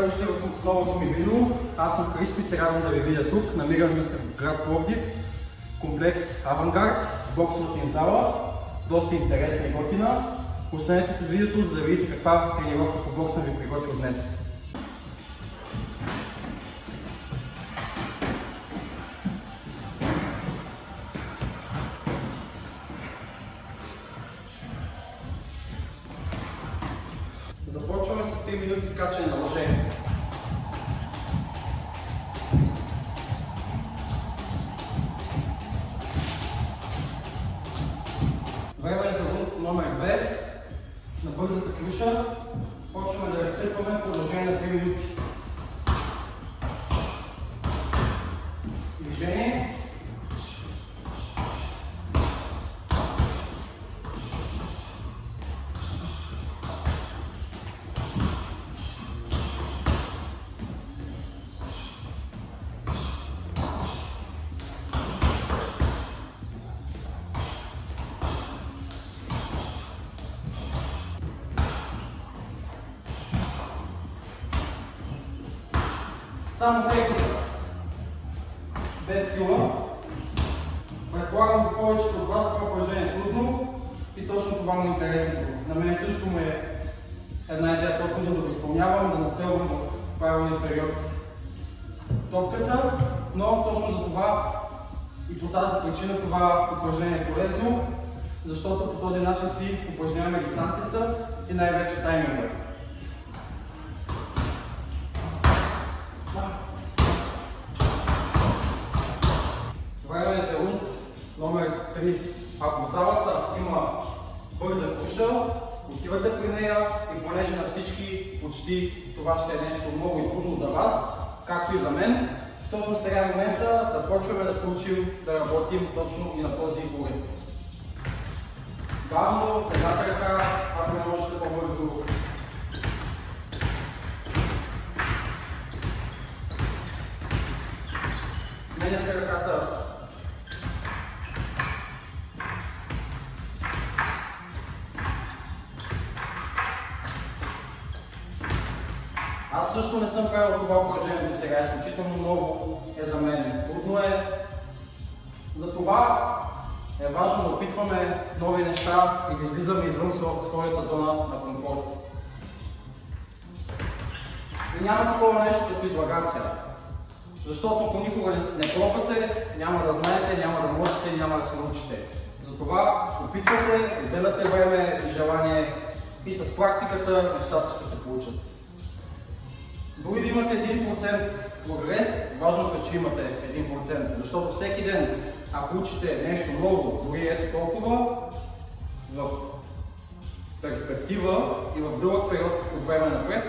дошли в новото ми видео. Аз съм Христо и се радвам да ви видя тук. Намираме се в град Пловдив, комплекс Авангард, боксовата им зала. Доста интересна и готина. Останете с видеото, за да видите каква тренировка по бокс съм ви приготвил днес. Започваме с 3 минути скачане на лъжение. Време е за рунд номер 2 на бързата клюша. Почваме да разцепваме продължение на 3 минути. Движение. Само техника, без сила. Предполагам за повечето от вас това упражнение е трудно и точно това му е интересното. На мен също му е една идея по-трудно да го изпълнявам, да нацелвам в правилния период топката, но точно за това и по тази причина това упражнение е полезно, защото по този начин си упражняваме дистанцията и най-вече тайминга. Време е за рунд номер 3. Ако в залата има бърза куша, отивате при нея и понеже на всички почти това ще е нещо много и трудно за вас, както и за мен, точно сега е момента да почваме да се учим да работим точно и на този уред. Бавно, с едната ръка, ако не можете по-бързо. Сменяте ръката. Аз също не съм правил това упражнение до сега, изключително много е за мен. Трудно е. Затова е важно да опитваме нови неща и да излизаме извън своята зона на комфорт. И няма такова нещо като излагация. Защото ако никога не пробвате, няма да знаете, няма да можете и няма да се научите. Затова опитвате, отделяте време и желание и с практиката нещата ще се получат. Дори да имате 1% прогрес, важното е, че имате 1%, защото всеки ден, ако учите нещо ново, дори ето толкова, в перспектива и в дълъг период от време напред,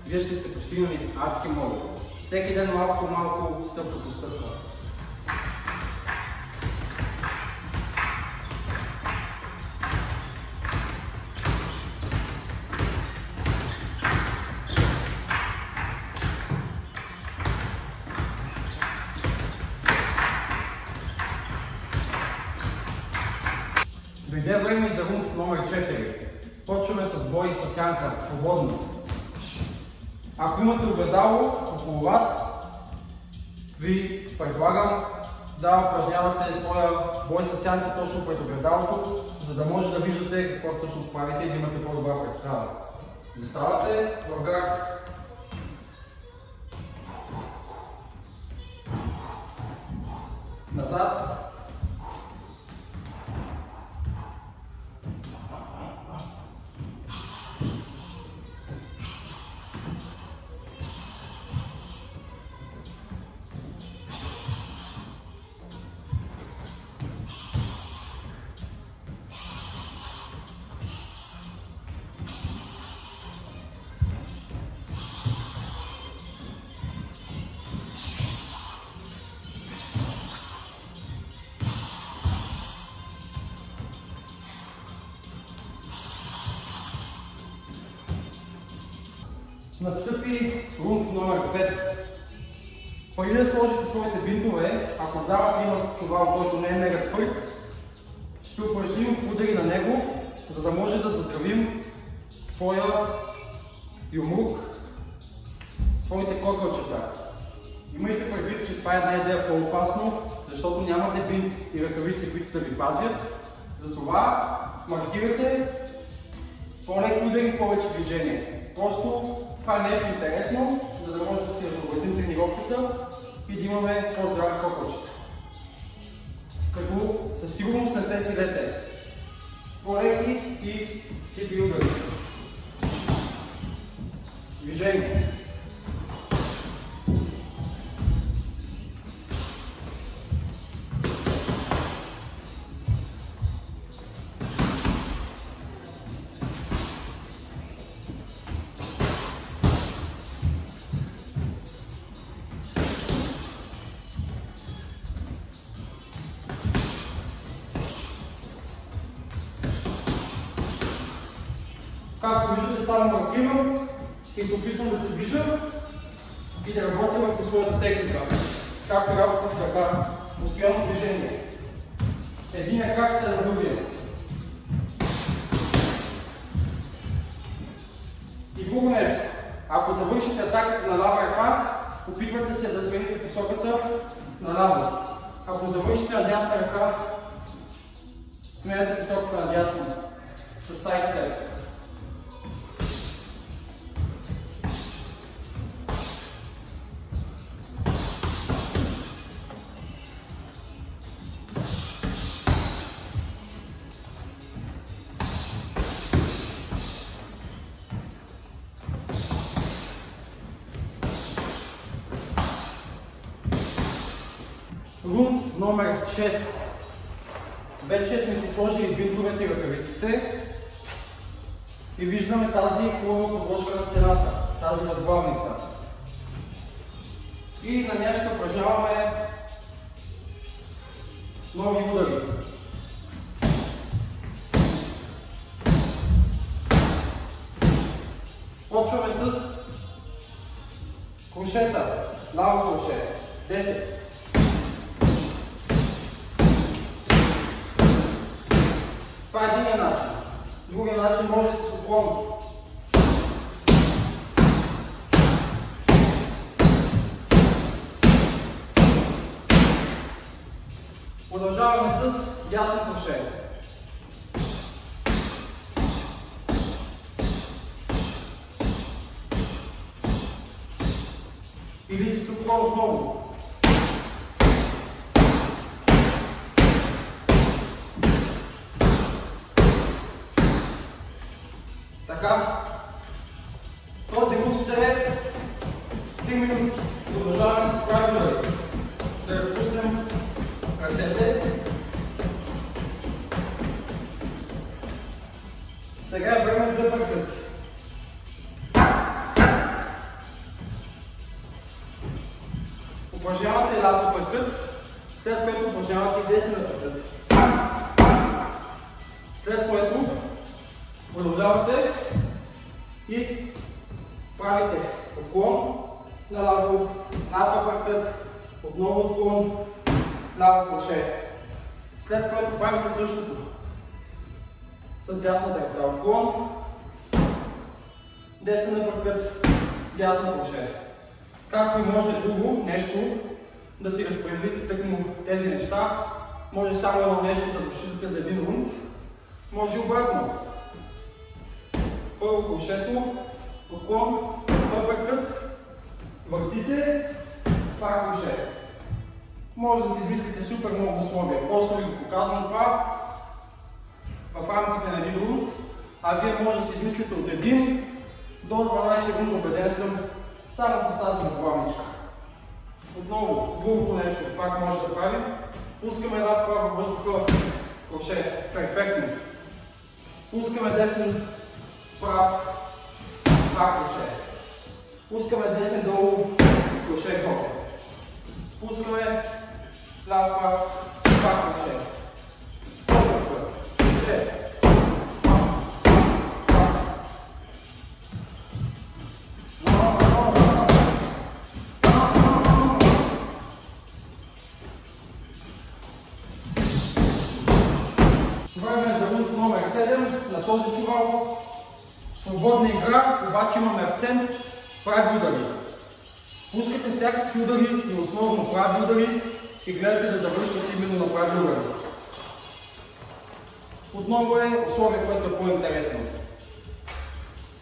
вие ще сте постигнали адски много. Всеки ден малко по малко, стъпка по стъпка. Дойде време и за рунд номер 4. Почваме с бой с сянка, свободно. Ако имате огледало около вас, ви предлагам да упражнявате своя бой с сянка точно пред огледалото, за да може да виждате какво всъщност правите и да имате по-добра представа. Заставате в град. Назад. Настъпи рунд номер 5. Преди да сложите своите бинтове, ако в залата има чувал, който не е мега твърд, ще упражним удари на него, за да може да заздравим своя юмрук, гуми и ръкавици, които да ви пазят. Затова маркирате по-леки удари, повече движение. Просто това е нещо интересно, за да може да си разнообразим тренировката и да имаме по-здрави кокълчета. Като със сигурност не се сидете. По-леки и хитри удари. Движение. Както виждате, само маркирам и се опитвам да се движа и да работя върху своята техника. Както работа с крака, постоянно движение. Единия крак след другия. И друго нещо. Ако завършите атаката на лава ръка, опитвайте се да смените посоката на ляво. Ако завършите на дясна ръка, сменете посоката на дясна с сайд степ. Рунд номер 6. Вече сме си сложили бинтовете и ръкавиците и виждаме тази хубава подложка на стената, тази възглавница. И на нея ще упражняваме нови удари. Почваме с крушета, ляво круше, 10. Това е единия начин. Другия начин може да се уклон. Продължаваме с дясно круше. Или с уклон отново. Така, този рунд ще е 3 минути. Продължаваме с прави удари. Да разпуснем ръцете. Сега е време за пъркът. Упражнявате ляво пъркът, след което упражнявате десен пъркът. След което продължавате и правите отклон на ляво, ляво пъркът, отново отклон, ляво круше. След което правите същото с дясната ръка. Отклон, десен пъркът, дясно круше. Както и може друго нещо да си разпределите тъкмо тези неща, може само едно нещо да го считате за един рунд, може обратно. Първо крушето, отклон, пъркът, въртите, това круше. Може да си измислите супер много условия. Просто ви го показвам това в рамките на един рунд, а вие може да си измислите от 1 до 12 секунди, убеден съм, само с тази възглавничка. Отново, другото нещо, пак може да правим. Пускаме ляв прав във въздуха, круше, перфектно. Пускаме десен прав, това круше. Пускаме десен долу, круше, горе. Пускаме ляв прав, това круше. Круше. Време за рунд номер 7 на този чувал. Свободна игра, обаче имаме акцент прави удари. Пускате всякакви удари и основно прави удари и гледате да завършвате именно на прави удар. Отново е условие, което е по-интересно.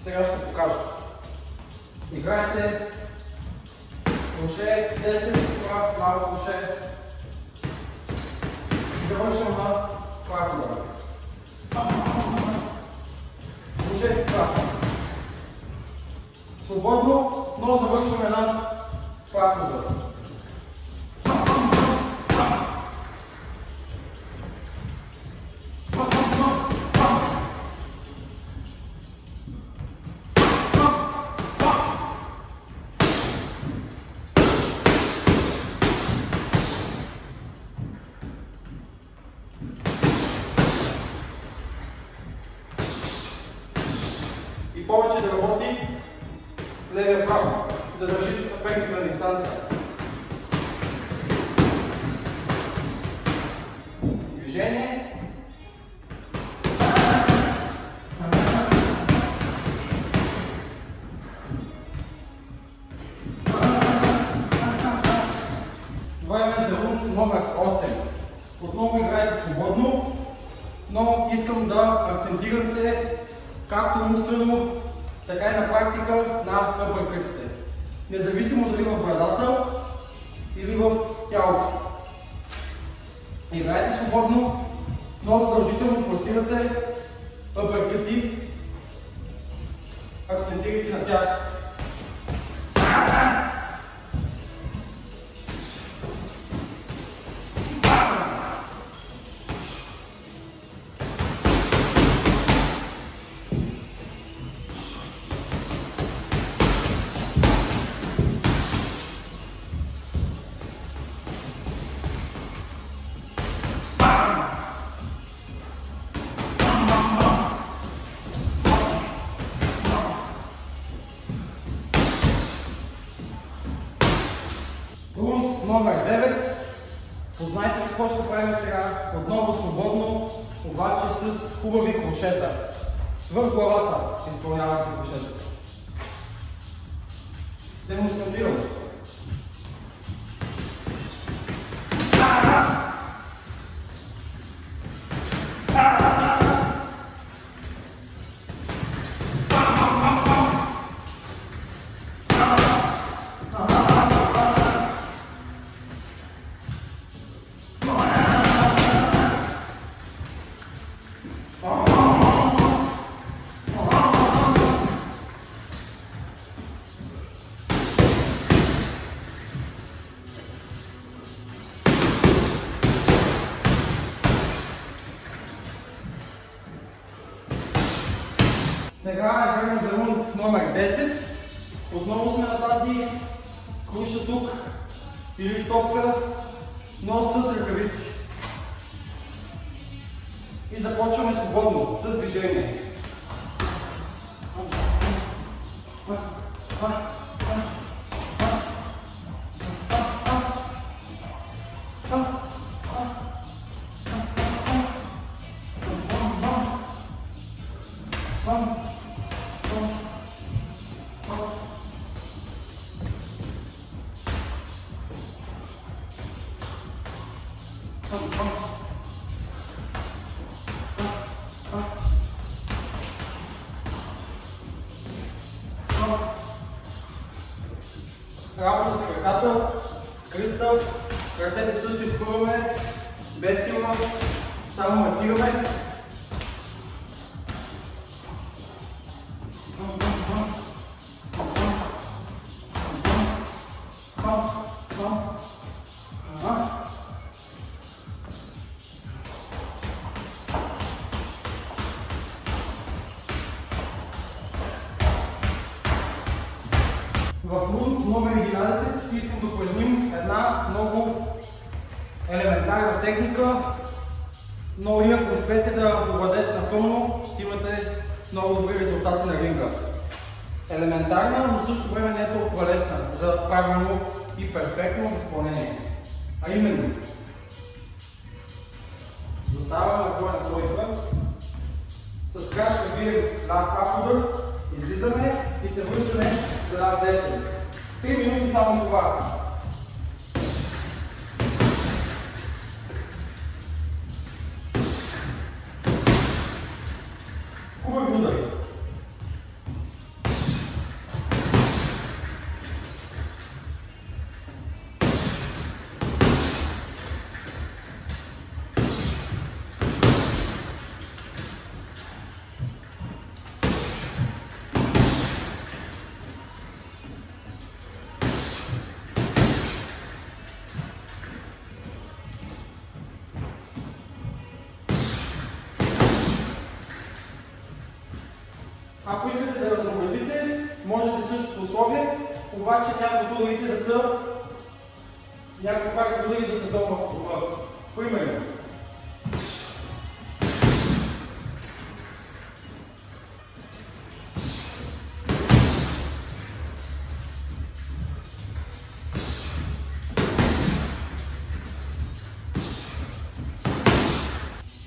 Сега ще покажа. Играйте кроше 10, прав, ляво кроше. Завършвам на прав удар. Кроше прав. Свободно, но завършваме на прав удар. И повече да работи левия прав, да държите съперника на дистанция. Движение. Това е за рунд номер 8. Отново играете свободно, но искам да акцентирате както умствено, така и на практика на въпрекътите. Независимо дали в брадата или в тялото. Играйте свободно, но задължително пласирате въпрекъти, акцентирайте на тях. Рунд номер 9. Познайте какво ще правим сега. Отново свободно, обаче с хубави крошета. В главата изпълнявате крошета. Демонстрирам. Сега е време за рунд номер 10. Отново сме на тази круша тук, или топка, но с ръкавици. И започваме свободно, с движение. Работа с краката, с кръста, ръцете също изпълваме, без сила, само матираме. В рунд номер 11 искам да упражним една много елементарна техника, но и ако успеете да овладеете напълно, ще имате много добри резултати на ринга. Елементарна, но също време не е толкова лесна за правилно и перфектно изпълнение. А именно, заставаме на двойна двойка, с краш разбирам ляв прав удар, излизаме и се връщаме за ляв десен. 3 минути само това. Ако искате да разнообразите, можете същото условие, обаче някои от ударите да са долу в това. Примерно.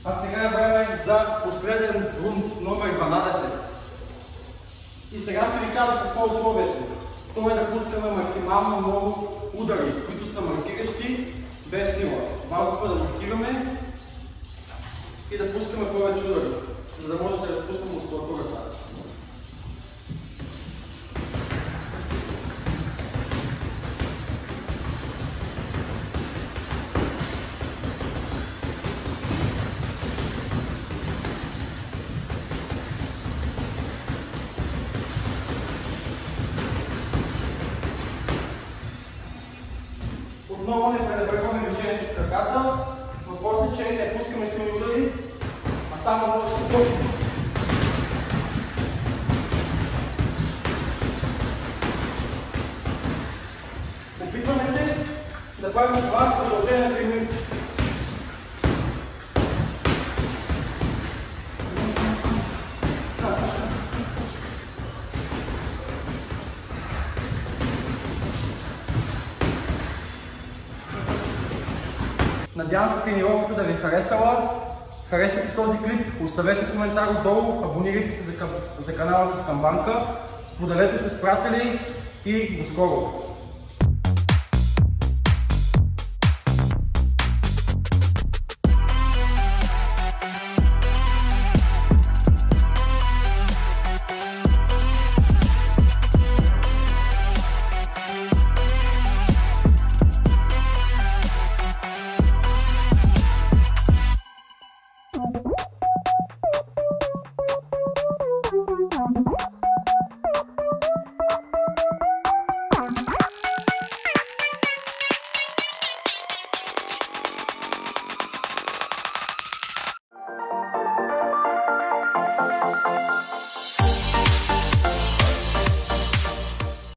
А сега е време за последен рунд номер 12. И сега ще ви кажа какво е условието. То е да пускаме максимално много удари, които са маркиращи без сила. Малко да маркираме и да пускаме повече удари, за да можете да разпуснем мускулатурата. Отново не пренебрегваме движението с краката. Въпросът е, че не пускаме силни удари, а само може да се пускаме. Опитваме се да правим това в продължение на 3 минути. Надявам се тренировката да ви е харесала. Харесвайте този клип, оставете коментар отдолу, абонирайте се за канала с камбанка, споделете се с приятели и до скоро! Thank you.